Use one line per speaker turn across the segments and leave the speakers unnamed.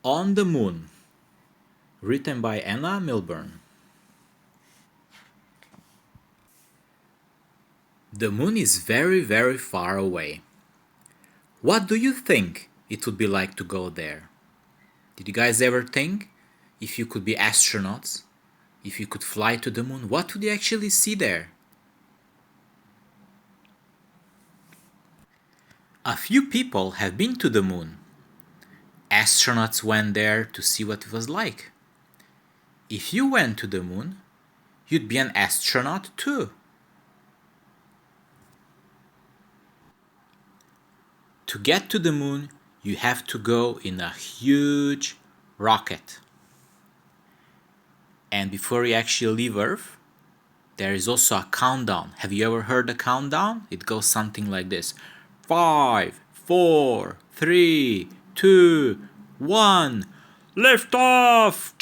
On the Moon, written by Anna Milburn. The moon is very, very far away. What do you think it would be like to go there? Did you guys ever think if you could be astronauts, if you could fly to the moon, what would you actually see there? A few people have been to the moon. Astronauts went there to see what it was like. If you went to the moon, you'd be an astronaut too. To get to the moon, you have to go in a huge rocket. And before you actually leave Earth, there is also a countdown. Have you ever heard the countdown? It goes something like this. 5, 4, 3, 2, 1, lift off!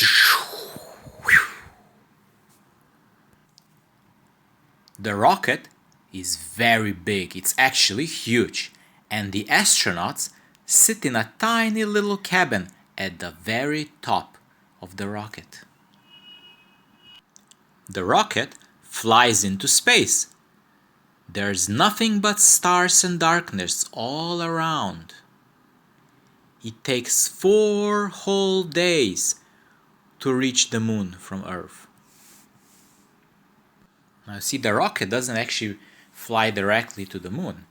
The rocket is very big. It's actually huge. And the astronauts sit in a tiny little cabin at the very top of the rocket. The rocket flies into space. There's nothing but stars and darkness all around. It takes 4 whole days to reach the moon from Earth. Now see, the rocket doesn't actually fly directly to the moon.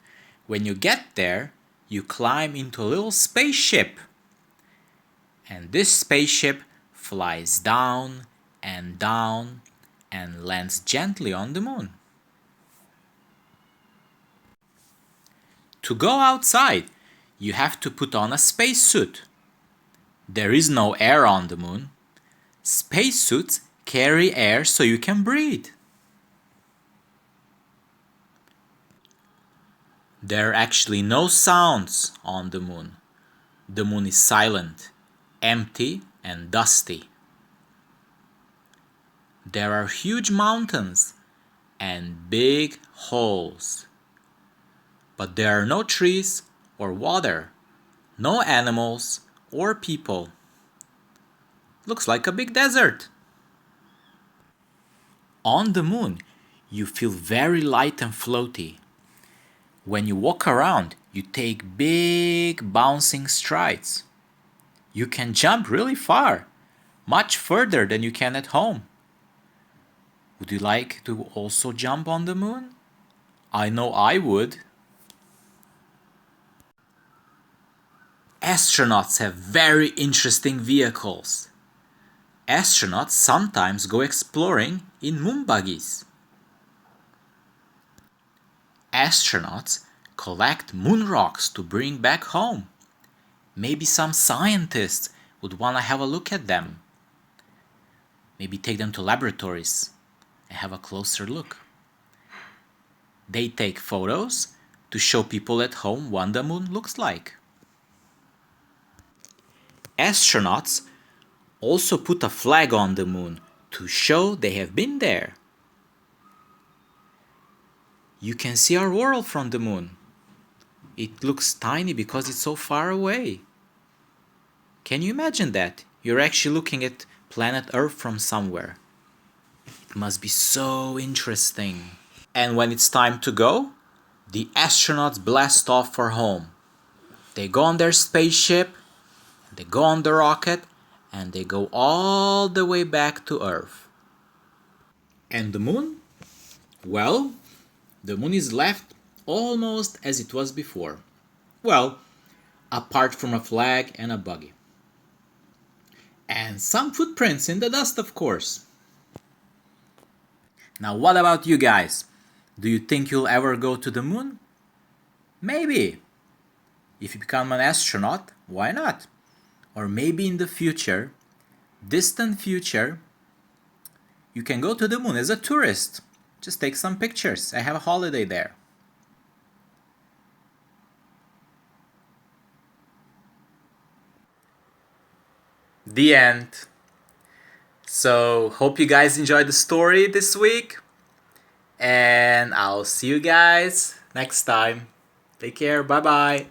When you get there, you climb into a little spaceship. And this spaceship flies down and down and lands gently on the moon. To go outside, you have to put on a spacesuit. There is no air on the moon. Spacesuits carry air so you can breathe. There are actually no sounds on the moon. The moon is silent, empty, and dusty. There are huge mountains and big holes. But there are no trees or water, no animals or people. Looks like a big desert. On the moon, you feel very light and floaty. When you walk around, you take big bouncing strides. You can jump really far, much further than you can at home. Would you like to also jump on the moon? I know I would. Astronauts have very interesting vehicles. Astronauts sometimes go exploring in moon buggies. Astronauts collect moon rocks to bring back home. Maybe some scientists would want to have a look at them. Maybe take them to laboratories and have a closer look. They take photos to show people at home what the moon looks like. Astronauts also put a flag on the moon to show they have been there. You can see our world from the moon. It looks tiny because it's so far away. Can you imagine that? You're actually looking at planet Earth from somewhere. It must be so interesting. And when it's time to go, the astronauts blast off for home. They go on their spaceship, they go on the rocket, and they go all the way back to Earth. And the moon? Well, the moon is left almost as it was before. Well, apart from a flag and a buggy. And some footprints in the dust, of course. Now, what about you guys? Do you think you'll ever go to the moon? Maybe. If you become an astronaut, why not? Or maybe in the future, distant future, you can go to the moon as a tourist. Just take some pictures and have a holiday there. The end. So, hope you guys enjoyed the story this week. And I'll see you guys next time. Take care. Bye bye.